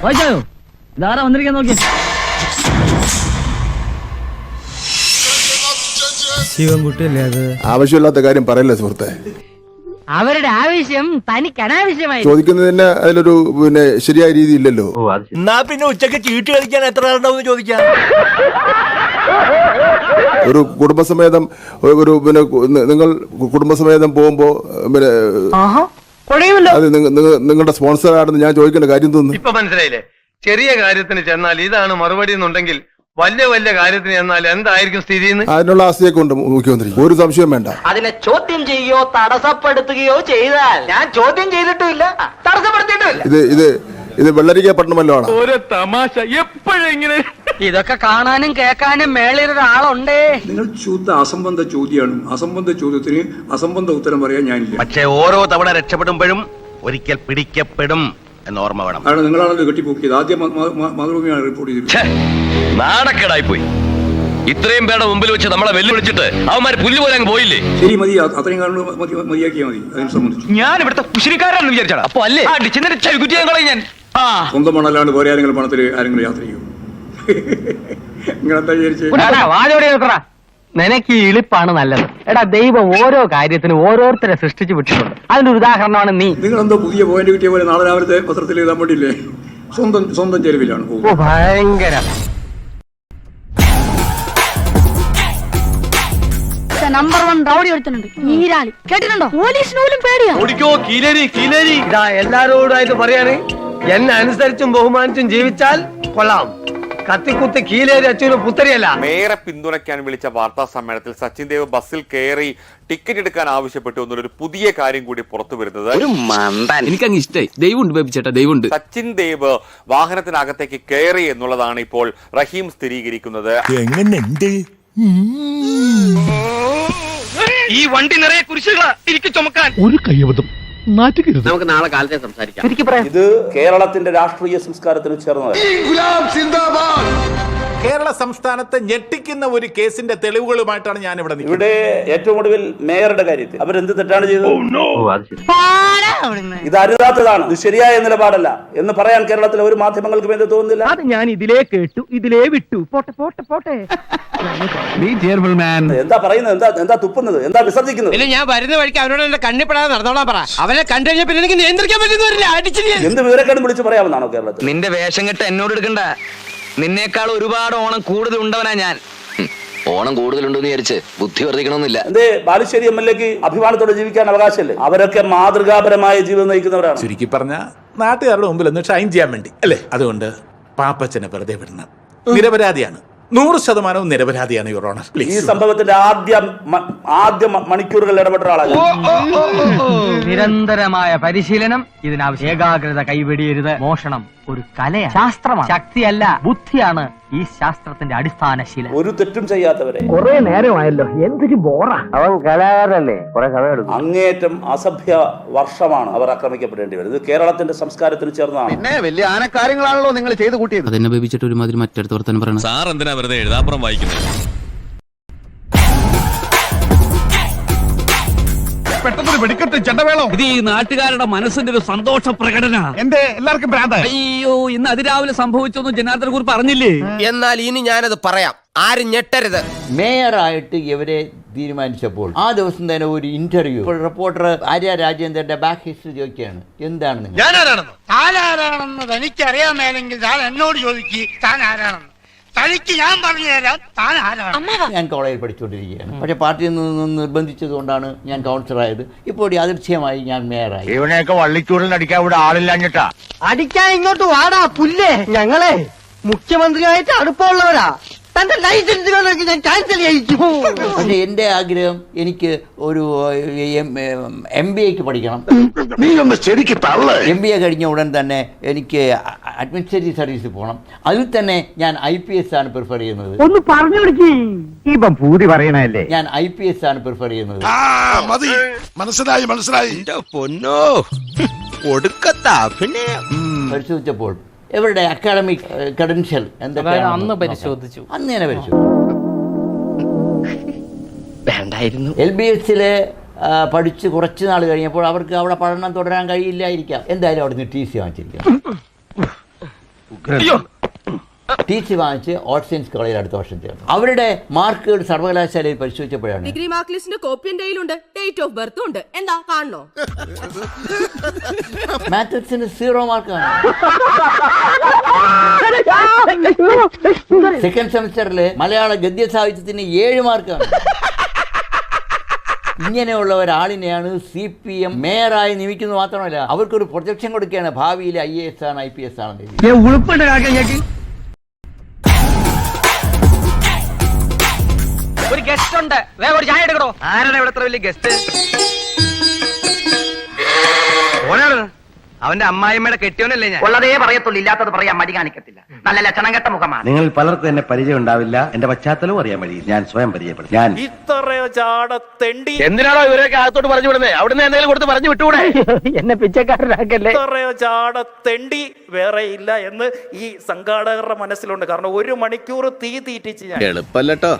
വായിച്ചായോ? ഇതാരാ വന്നിരിക്കാൻ നോക്കി. ശിവൻകുട്ടിയല്ലേ അത്? ആവശ്യമില്ലാത്ത കാര്യം പറയല്ലേ സുഹൃത്തെ. അവരുടെ ആവശ്യം തനിക്ക് അനാവശ്യമായി. ചോദിക്കുന്നതിന് അതിലൊരു ശരിയായ രീതി ഇല്ലല്ലോ. എന്നാ പിന്നെ ഉച്ചക്ക് ചീട്ട് കളിക്കാൻ എത്ര ആളുണ്ടാവും ചോദിക്കാം. ഒരു കുടുംബസമേതം നിങ്ങൾ കുടുംബസമേതം പോകുമ്പോ അത് നിങ്ങളുടെ സ്പോൺസർ ആണെന്ന് ഞാൻ ചോദിക്കേണ്ട കാര്യം തോന്നുന്നു. ഇപ്പൊ മനസ്സിലായില്ലേ? ചെറിയ കാര്യത്തിന് ചെന്നാൽ ഇതാണ് മറുപടി എന്നുണ്ടെങ്കിൽ വലിയ വലിയ കാര്യത്തിന് ചെന്നാൽ എന്തായിരിക്കും സ്ഥിതി? അതിനുള്ള ആസ്തിയൊക്കെ ഉണ്ട് മുഖ്യമന്ത്രി, ഒരു സംശയം വേണ്ട. അതിനെ ചോദ്യം ചെയ്യുകയോ തടസ്സപ്പെടുത്തുകയോ ചെയ്താൽ ഞാൻ ചോദ്യം ചെയ്തിട്ടുമില്ല, തടസ്സപ്പെടുത്തിയിട്ടുമില്ല. ഇത് വെള്ളരിക്കപ്പെട്ടണമല്ലോ ആണ്. ഒരു തമാശ എപ്പോഴെങ്ങനെ ഇതൊക്കെ കാണാനും കേൾക്കാനും മേളിൽ ഒരാളുണ്ടേ. നിങ്ങൾ അസംബന്ധ ചോദ്യമാണ്. അസംബന്ധ ചോദ്യത്തിന് അസംബന്ധ ഉത്തരം പറയാൻ ഞാനില്ല. പക്ഷേ ഓരോ തവണ രക്ഷപ്പെടുമ്പോഴും ഒരിക്കൽ പിടിക്കപ്പെടും എന്ന് ഓർമ്മ വേണം. കാരണം നിങ്ങളാണല്ലോ കെട്ടിപ്പോക്കിയത്. ആദ്യം മാതൃഭൂമിയാണ് റിപ്പോർട്ട് ചെയ്തത്. നാണക്കേടായി പോയി. ഇത്രയും പേരുടെ മുമ്പിൽ വെച്ച് നമ്മളെ വെല്ലുവിളിച്ചിട്ട് അവന്മാര് പുല്ല് പോലെ അങ്ങ് പോയില്ലേ? ശരി, മതി. അത്രയും കാരണം മതിയാക്കിയാൽ മതി. അതിനെ സംബന്ധിച്ചു ഞാൻ ഇവിടുത്തെ കുശിനിക്കാരാണെന്ന് വിചാരിച്ചാണ്. അപ്പൊ അല്ലേ ഞാൻ സ്വന്തം മണല്ലാണ്ട് പോരെ ആരെങ്കിലും പണത്തിൽ ആരെങ്കിലും യാത്ര ചെയ്യും. നിങ്ങളെന്താ വിചാരിച്ചേ? നിനക്ക് ഈ ഇളിപ്പാണ് നല്ലത്. എടാ, ദൈവം ഓരോ കാര്യത്തിനും ഓരോരുത്തരെ സൃഷ്ടിച്ചു വിട്ടിട്ടുണ്ട്. അതിന്റെ ഒരു ഉദാഹരണമാണ് നീ. നിങ്ങളെന്തോ പുതിയ പോയിന്റ് കിട്ടിയ പോലെ നാളെ രാവിലത്തെ പത്രത്തിൽ എഴുതാൻ വേണ്ടിയില്ലേ? സ്വന്തം ചെലവിലാണ് പോകുന്നത്. ഭയങ്കര നമ്പർ 1 റൗഡി ഒരുത്തനുണ്ട്, ഈരാളി. കേട്ടിട്ടുണ്ടോ? പോലീസിന് പോലും പേടിയാ. ഓടിക്കോ കീലേരി. ഇതാ എല്ലാരോടായിട്ട് പറയാണ്, എന്നെ അനുസരിച്ചും ബഹുമാനിച്ചും ജീവിച്ചാൽ കൊള്ളാം. കത്തിക്കുത്തി കീലേരി അച്ഛനും പുത്തരിയല്ല. മേയറെ പിന്തുണയ്ക്കാൻ വിളിച്ച വാർത്താ സമ്മേളനത്തിൽ സച്ചിൻ ദേവ് ബസ്സിൽ കയറി ടിക്കറ്റ് എടുക്കാൻ ആവശ്യപ്പെട്ടു എന്നുള്ളൊരു പുതിയ കാര്യം കൂടി പുറത്തു വരുന്നത്. എനിക്കങ്ങ് ഇഷ്ടമായി. ദൈവമുണ്ട്. സച്ചിൻ ദേവ് വാഹനത്തിനകത്തേക്ക് കയറി എന്നുള്ളതാണ് ഇപ്പോൾ റഹീം സ്ഥിരീകരിക്കുന്നത്. എങ്ങനെയുണ്ട് ഈ വണ്ടി നിറയെ കുരിശുകളാ എനിക്ക് ചുമക്കാൻ. ഒരു കയ്യബദ്ധം നാറ്റുകരുത്. നമുക്ക് നാളെ കാലത്തെ സംസാരിക്കാം. ഇത് കേരളത്തിന്റെ രാഷ്ട്രീയ സംസ്കാരത്തിന് ചേർന്നത്. കേരള സംസ്ഥാനത്തെ ഞെട്ടിക്കുന്ന ഒരു കേസിന്റെ തെളിവുകളുമായിട്ടാണ് ഞാൻ ഇവിടെ ഏറ്റവും ഒടുവിൽ മേയറുടെ കാര്യത്തിൽ അവരെന്ത് തെറ്റാണ് ചെയ്തത്? ഇത് അരുതാത്തതാണ്, ഇത് ശരിയായ നിലപാടല്ല എന്ന് പറയാൻ കേരളത്തിലെ ഒരു മാധ്യമങ്ങൾക്ക് വേണ്ടി തോന്നുന്നില്ല. അത് ഞാൻ ഇതിലേ കേട്ടു, ഇതിലേ വിട്ടു. പോട്ടെ. എന്താ പറയുന്നത്? എന്താ തുപ്പുന്നത്? എന്താ വിസർജിക്കുന്നത്? ഞാൻ വരുന്ന വഴിക്ക് അവനോട് എന്റെ കണ്ണിപ്പെടാതെ നടന്നോളാൻ പറ. അവനെ കണ്ടു കഴിഞ്ഞാൽ പിന്നെ എനിക്ക് നിയന്ത്രിക്കാൻ പറ്റുന്നില്ല. എന്ത് വിവരക്കേടും വിളിച്ച് പറയാമെന്നാണോ കേരളത്തിൽ? നിന്റെ വേഷം കെട്ട് എന്നോട് എടുക്കണ്ട. നിന്നേക്കാൾ ഒരുപാട് ഓണം കൂടുതൽ ഉണ്ടവനാ ഞാൻ. ഓണം കൂടുതലുണ്ടെന്ന് വിചാരിച്ച് ബുദ്ധി വർദ്ധിക്കണമെന്നില്ല. എന്തേ ബാലുശ്ശേരി MLAക്ക് അഭിമാനത്തോടെ ജീവിക്കാൻ അവകാശമല്ലേ? അവരൊക്കെ മാതൃകാപരമായ ജീവിതം നയിക്കുന്നവരാണ്. ചുരുക്കി പറഞ്ഞ നാട്ടുകാരുടെ മുമ്പിൽ ഒന്ന് ഷൈൻ ചെയ്യാൻ വേണ്ടി അല്ലേ? അതുകൊണ്ട് പാപ്പച്ചനെ വെറുതെ വിടണം. നിരപരാധിയാണ്, 100% നിരപരാധിയാണ് യുവർ ഓണർ. ഈ സംഭവത്തിന്റെ ആദ്യ മണിക്കൂറുകൾ ഇടപെട്ട ആളാണ്. നിരന്തരമായ പരിശീലനം ഇതിനാവശ്യം. ഏകാഗ്രത കൈവെടിയരുത്. മോഷണം ഒരു കലയാണ്, ശാസ്ത്രമാണ്, ശക്തിയല്ല ബുദ്ധിയാണ് ഈ ശാസ്ത്രത്തിന്റെ അടിസ്ഥാന ശീലം. ഒരു തെറ്റും ചെയ്യാത്തവരെ കുറെ നേരമായല്ലോ, എന്തൊരു ബോറാ. അവൻ കലാകാരനല്ലേ, കുറെ സമയം എടുക്കും. അങ്ങേയറ്റം അസഭ്യ വർഷമാണ് അവർ ആക്രമിക്കപ്പെടേണ്ടി വരുന്നത്. ഇത് കേരളത്തിന്റെ സംസ്കാരത്തിന് ചേർന്നതാണ്. പിന്നെ വലിയ ആനക്കാര്യങ്ങളാണല്ലോ നിങ്ങൾ ചെയ്ത് കൂട്ടിയത്. അതെന്നെ ബേബിച്ചിട്ട് ഒരുമാതിരി മറ്റടുത്ത് വർത്താനം പറയണം. സാർ എന്തിനാ വെറുതെ എഴുതാപ്പുറം വായിക്കുന്നത്? ഇത് ഈ നാട്ടുകാരുടെ മനസ്സിന്റെ ഒരു സന്തോഷ പ്രകടന. എന്റെ എല്ലാവർക്കും ഭ്രാന്തായി. അയ്യോ, ഇന്ന് അതിരാവിലെ സംഭവിച്ചൊന്നും ജനാർദ്ദനെ കുറിച്ച് പറഞ്ഞില്ലേ? എന്നാൽ ഇനി ഞാനത് പറയാം, ആരും ഞെട്ടരുത്. മേയറായിട്ട് ഇവരെ തീരുമാനിച്ചപ്പോൾ ആ ദിവസം തന്നെ ഒരു ഇന്റർവ്യൂ റിപ്പോർട്ടർ ആര്യ രാജേന്ദ്രന്റെ ബാക്ക് ഹിസ്റ്ററി ചോദിക്കുകയാണ്, എന്താണ് താനാരാണെന്ന് തനിക്കറിയാമേലെങ്കിൽ താൻ എന്നോട് ചോദിക്ക്, താൻ ആരാണെന്ന്. തനിക്ക് ഞാൻ പറഞ്ഞു തരാം താൻ ആരാണ്. ഞാൻ കോളേജിൽ പഠിച്ചുകൊണ്ടിരിക്കുകയാണ്. പക്ഷെ പാർട്ടിയിൽ നിന്ന് നിർബന്ധിച്ചത് കൊണ്ടാണ് ഞാൻ കൗൺസിലറായത്. ഇപ്പോൾ യാദൃച്ഛ്യമായി ഞാൻ മേയറായി. ഇവനെയൊക്കെ വള്ളിച്ചൂടിൽ അടിക്കാൻ ഇവിടെ ആളില്ലാഞ്ഞിട്ടാ. അടിക്കാൻ ഇങ്ങോട്ട് വാടാ പുല്ലേ. ഞങ്ങളെ മുഖ്യമന്ത്രിയായിട്ട് അടുപ്പമുള്ളവരാ. തന്റെ ലൈസൻസ് ഞാൻ ക്യാൻസൽ ചെയ്യിച്ചു. പക്ഷെ എന്റെ ആഗ്രഹം എനിക്ക് ഒരു MBA പഠിക്കണം. MBA കഴിഞ്ഞ ഉടൻ തന്നെ എനിക്ക് അഡ്മിനിസ്ട്രേറ്റീവ് സർവീസിൽ പോകണം. അതിൽ തന്നെ ഞാൻ IPS ആണ് പ്രിഫർ ചെയ്യുന്നത്. ഒന്ന് പറഞ്ഞു കൊടുക്കി. ഇപ്പം പൂതി പറയണല്ലേ. ഞാൻ IPS ആണ് പ്രിഫർ ചെയ്യുന്നത്. മനസ്സിലായി. പൊന്നോ ഒടുക്കത്താ. പിന്നെ പരിശോധിച്ചപ്പോൾ ഇവരുടെ അക്കാഡമിക് ക്രെഡൻഷ്യൽ എന്തൊക്കെയാണ് അന്ന് പരിശോധിച്ചു. അന്ന് തന്നെ പരിശോധിച്ചു. വേണ്ടായിരുന്നു. LBSല് പഠിച്ച് കുറച്ച് നാൾ കഴിഞ്ഞപ്പോൾ അവർക്ക് അവിടെ പഠനം തുടരാൻ കഴിയില്ലായിരിക്കാം. എന്തായാലും അവിടെ നിന്ന് TC വാങ്ങിച്ചിരിക്കാം. ടി സി വാങ്ങിച്ച് ആർട്സ് സയൻസ് കോളേജിൽ അടുത്ത വർഷം ചേർന്നു. അവരുടെ മാർക്കുകൾ സർവകലാശാലയിൽ പരിശോധിച്ചപ്പോഴാണ് ഡിഗ്രി മാർക്ക് ലിസ്റ്റിന്റെ കോപ്പി എന്റെ കയ്യിലുണ്ട്, ഡേറ്റ് ഓഫ് ബർത്തും ഉണ്ട്. എന്താ കാണണോ? മാത്തമാറ്റിക്സിന് 0 മാർക്കാണ്. സെക്കൻഡ് സെമിസ്റ്ററിൽ മലയാള ഗദ്യ സാഹിത്യത്തിന് 7 മാർക്കാണ്. ഇങ്ങനെയുള്ള ഒരാളിനെയാണ് CPM മേയറായി നിയമിക്കുന്നത്. മാത്രമല്ല അവർക്കൊരു പ്രൊജക്ഷൻ കൊടുക്കുകയാണ്, ഭാവിയിൽ IAS ആണ് IPS ആണെന്ന്. ഒരു ഗസ്റ്റ് ഉണ്ട്, വേഗം ഒരു ചായ എടുക്കണോ? ആരാണ് ഇവിടെ വലിയ ഗസ്റ്റ്? അവന്റെ അമ്മായിമ്മയുടെ കെട്ടിയോനല്ലേ ഞാൻ? ഉള്ളതേ പറയത്തുള്ളൂ, ഇല്ലാത്തത് പറയാൻ മടി കാണിക്കത്തില്ല. നല്ല ലക്ഷണം കെട്ട മുഖമാണ്. നിങ്ങൾ പലർക്കും എന്നെ പരിചയം ഉണ്ടാവില്ല, എന്റെ പശ്ചാത്തലവും അറിയാൻ വഴി ഞാൻ സ്വയം പരിചയപ്പെടും. ഞാൻ ഇത്രയോ ചാടത്തെണ്ടി. എന്തിനാണോ ഇവരൊക്കെ അകത്തോട്ട് പറഞ്ഞു വിടുന്നത്? അവിടുന്ന് എന്തെങ്കിലും കൊടുത്ത് പറഞ്ഞു വിട്ടുകൂടെ? എന്നെ പിച്ചക്കാരനാക്കല്ലേ. ഇത്രയോ ചാടത്തെണ്ടി വേറെ ഇല്ല എന്ന് ഈ സംഘാടകരുടെ മനസ്സിലുണ്ട്. കാരണം 1 മണിക്കൂർ തീ തീറ്റിച്ച് ഞാൻ എളുപ്പല്ലോ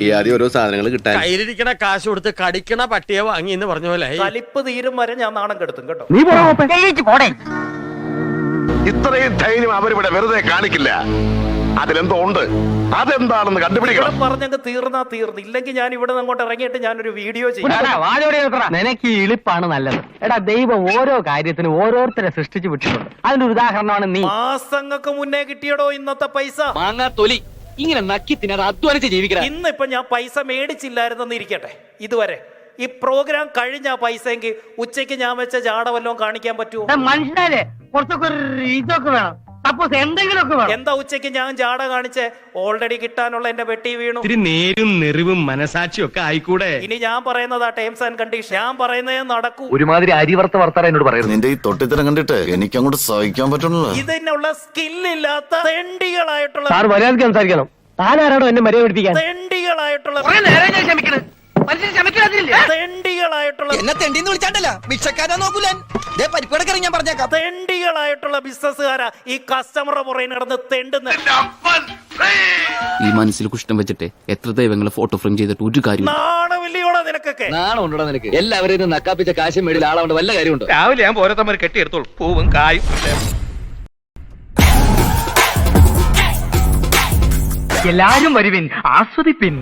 ഈ ആദ്യം ഓരോ സാധനങ്ങൾ കിട്ടാൻ. കയ്യിലിരിക്കണ കാശ് കൊടുത്ത് കടിക്കണ പട്ടിയെ വാങ്ങി എന്ന് പറഞ്ഞ പോലെ കലിപ്പ് തീരും വരെ ഞാൻ നാണം കെടുത്തും കേട്ടോ. പോടേ. ഇത്രയും ധൈര്യം അവരിവിടെ വെറുതെ കാണിക്കില്ല. അതിലെന്തോ ഉണ്ട്, അതെന്താണെന്ന് കണ്ടുപിടിക്കണം. പറഞ്ഞങ്ങ് തീർന്നു. ഇല്ലെങ്കിൽ ഞാൻ ഇവിടെ നിന്ന് അങ്ങോട്ട് ഇറങ്ങിയിട്ട് ഞാനൊരു വീഡിയോ ചെയ്യും. നിനക്ക് ഈ ഇളിപ്പാണ് നല്ലത്. എടാ, ദൈവം ഓരോ കാര്യത്തിനും ഓരോരുത്തരെ സൃഷ്ടിച്ചു വിട്ടിട്ടുണ്ട്. അതിന്റെ ഒരു ഉദാഹരണമാണ് നീ. മാസങ്ങൾക്ക് മുന്നേ കിട്ടിയടോ ഇന്നത്തെ പൈസ. മാങ്ങാ തൊലി ഇങ്ങനെ നക്കി തിന്നാതെ അധ്വാനിച്ച് ജീവിക്കണം. ഇന്നിപ്പൊ ഞാൻ പൈസ മേടിച്ചില്ലായിരുന്നെന്ന് ഇരിക്കട്ടെ, ഇതുവരെ ഈ പ്രോഗ്രാം കഴിഞ്ഞ പൈസയെങ്കിൽ ഉച്ചയ്ക്ക് ഞാൻ വെച്ച ജാട വല്ലതും കാണിക്കാൻ പറ്റുമോ? മനുഷ്യരെ കുറച്ചൊക്കെ ഇതൊക്കെ വേണം, സപ്പോസ് എന്തെങ്കിലുമൊക്കെ വേണം. എന്താ ഉച്ചയ്ക്ക് ഞാൻ ജാട കാണിച്ച് ഓൾറെഡി കിട്ടാനുള്ള എന്റെ വെട്ടി വീണു. നേരും നെറിവും മനസാക്ഷിയും ഒക്കെ ആയിക്കൂടെ? ഇനി ഞാൻ പറയുന്നതാ ടേംസ് ആൻഡ് കണ്ടീഷൻ. ഞാൻ പറയുന്നതേ നടക്കൂ. ഒരുമാതിരി അരിവർത്ത വർത്താനം എന്നോട് പറയുന്നത്. നിന്റെ ഈ തൊട്ടിത്തരം കണ്ടിട്ട് എനിക്ക് അങ്ങോട്ട് സഹിക്കാൻ പറ്റുള്ളൂ. ഇതിനുള്ള സ്കില്ലില്ലാത്ത തെണ്ടികളായിട്ടുള്ള സംസാരിക്കണം. താനാരാടോ എന്നെ മര്യാദ പഠിപ്പിക്കാൻ? തെണ്ടികളായിട്ടുള്ള തെണ്ടികളായിട്ടുള്ള ബിസിനസ്സുകാരാ ഈ കസ്റ്റമറുടെ പുറകെ നടന്ന് തെണ്ടുന്ന. ഈ മനസ്സിൽ കുഷ്ടം വെച്ചിട്ട് എത്ര ദൈവങ്ങളെ ഫോട്ടോ ഫ്രെയിം ചെയ്തിട്ട് ഒരു കാര്യം. നാണമില്ലയോടാ നിനക്കൊക്കെ? നാണം ഉണ്ടോ നിനക്ക്? എല്ലാവരെയും നക്കാപ്പിച്ച കാശും മേടിയിൽ ആളാവേണ്ട വല്ല കാര്യമുണ്ടോ? രാവിലെ ഞാൻ ഓരോരുത്തന്മാർ കെട്ടിയെടുത്തോളൂ, പൂവും കായും. എല്ലാരും വരുവിൻ, ആസ്വദിപ്പിൻ.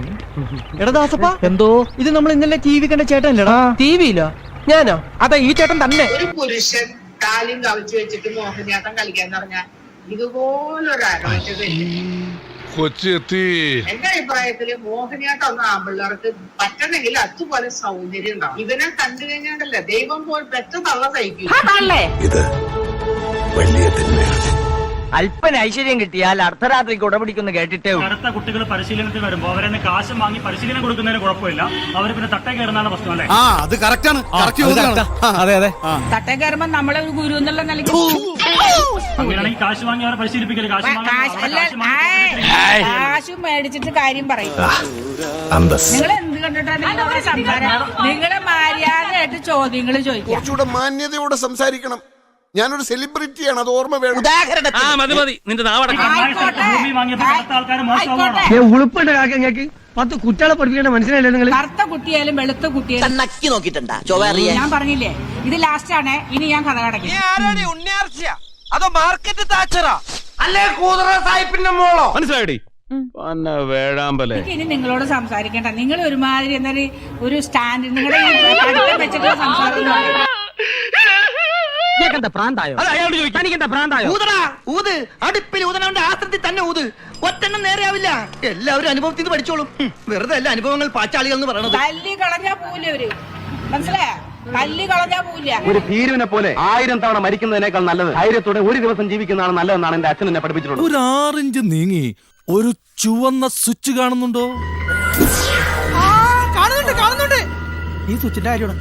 എടാ എന്തോ ഇത് നമ്മൾ ഇന്നലെ TV കണ്ട ചേട്ടനല്ലടാ? TV ഇല്ല, ഞാനോ? അതാ ഈ ചേട്ടൻ തന്നെ. ഒരു പുരുഷൻ കാലും കവിച്ചു വെച്ചിട്ട് മോഹിനിയാട്ടം കളിക്കാന്ന് പറഞ്ഞാൽ ഇതുപോലൊരു എന്റെ അഭിപ്രായത്തില് മോഹിനിയാട്ടം ഒന്നും ആമ്പിള്ളേർക്ക് പറ്റണമെങ്കിൽ അതുപോലെ സൗന്ദര്യം ഉണ്ടാവും. ഇവനെ കണ്ടു കഴിഞ്ഞാണ്ടല്ലേ ദൈവം പോയി പെറ്റ തള്ള സഹിക്കും. ഇത് വലിയ തിന്മയാണ്. അല്പന ഐശ്വര്യം കിട്ടിയാൽ അർദ്ധരാത്രിക്ക് ഉടപിടിക്കുന്നു കേട്ടിട്ടേ. അടുത്ത കുട്ടികൾ പരിശീലനത്തിൽ വരുമ്പോൾ അവരെ കാശ് വാങ്ങി പരിശീലനം കൊടുക്കുന്നതിന് കുഴപ്പമില്ല. അവർ പിന്നെ തട്ട കയറുന്നതാണ് പ്രശ്നം അല്ലേ? അത് കറക്റ്റ് ആണ്. അതെ അതെ. തട്ട കയറുമ്പോ നമ്മളെ ഒരു ഗുരു എന്നുള്ള നിലയ്ക്ക് അങ്ങനെയാണെങ്കിൽ കാശ് വാങ്ങി അവരെ പരിശീലിപ്പിക്കല്. കാശും മേടിച്ചിട്ട് കാര്യം പറയും. നിങ്ങൾ എന്ത് കണ്ടിട്ടാണ് സംസാരം? നിങ്ങളെ മര്യാദയായിട്ട് ചോദ്യങ്ങൾ ചോദിക്കും. കുറച്ചുകൂടെ മാന്യതയോടെ സംസാരിക്കണം. ഞാനൊരു സെലിബ്രിറ്റിയാണ്, അത് ഓർമ്മ വേണം. മതി നിന്റെ നാവടക്കം. ഭൂമി വാങ്ങിയപ്പോൾ അടുത്ത ആൾക്കാർ മോശമാണോ? ഉളുപ്പുണ്ട് കാക്കങ്ങക്ക്. 10 കുട്ടികളെ പഠിപ്പിക്കേണ്ട മനസ്സിലായില്ലേ നിങ്ങൾ? കറുത്ത കുട്ടിയാലും വെളുത്ത കുട്ടിയാലും നക്കി നോക്കിട്ടുണ്ടാ? ഞാൻ പറഞ്ഞില്ലേ ഇത് ലാസ്റ്റ് ആണ്. ഇനി ഞാൻ കഥ കടക്കും. അതോ മാർക്കറ്റ് താച്ചറാ അല്ലേ കൂതറ സാഹിബിന്റെ മോളോ? മനസ്സിലായി വേഴാമ്പലേ. ഇനി നിങ്ങളോട് സംസാരിക്കണ്ട. നിങ്ങൾ ഒരുമാതിരി എന്നൊരു ഒരു സ്റ്റാൻഡ് നിങ്ങളുടെ ഈ വെച്ചിട്ടുള്ള സംസാരം പ്രാന്തായോ? ഊത് അടുപ്പിൽ ഊതനവന്റെ ആശ്രത്തിൽ തന്നെ ഊത്. ഒറ്റെണ്ണം നേരെയാവില്ല. എല്ലാവരും അനുഭവത്തിൽ നിന്ന് പഠിച്ചോളും. വെറുതെ അല്ല അനുഭവങ്ങൾ പാച്ചാളികൾ എന്ന് പറയണത്. തല്ലി കളഞ്ഞാ പോവില്ല അവര്, മനസ്സിലായ? തല്ലി കളഞ്ഞാ പോവില്ല. ഒരു ഭീരുവിനെ പോലെ 1000 തവണ മരിക്കുന്നതിനേക്കാൾ നല്ലത് ധൈര്യത്തോടെ ഒരു ദിവസം ജീവിക്കുന്നതാണ് നല്ലതെന്നാണ് എന്റെ അച്ഛൻ എന്നെ പഠിപ്പിച്ചിട്ടുള്ളത്. ഒരു 6 ഇഞ്ച് നീങ്ങി ഒരു ചുവന്ന സ്വിച്ച് കാണുന്നുണ്ടോ? കാണുന്നുണ്ട്. ഈ സ്വിച്ചിന്റെ കാര്യമാണ്.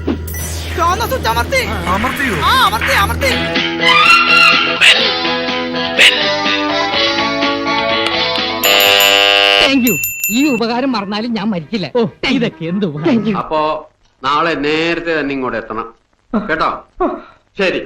ചുവന്ന സ്വിച്ച് അമർത്തിയോ? അമർത്തി. Thank you. ഈ ഉപകാരം മറന്നാലും ഞാൻ മരിക്കില്ല. ഇതൊക്കെ എന്ത് ഉപകാരം. അപ്പോ നാളെ നേരത്തെ തന്നെ ഇങ്ങോട്ട് എത്തണം കേട്ടോ? ശരി.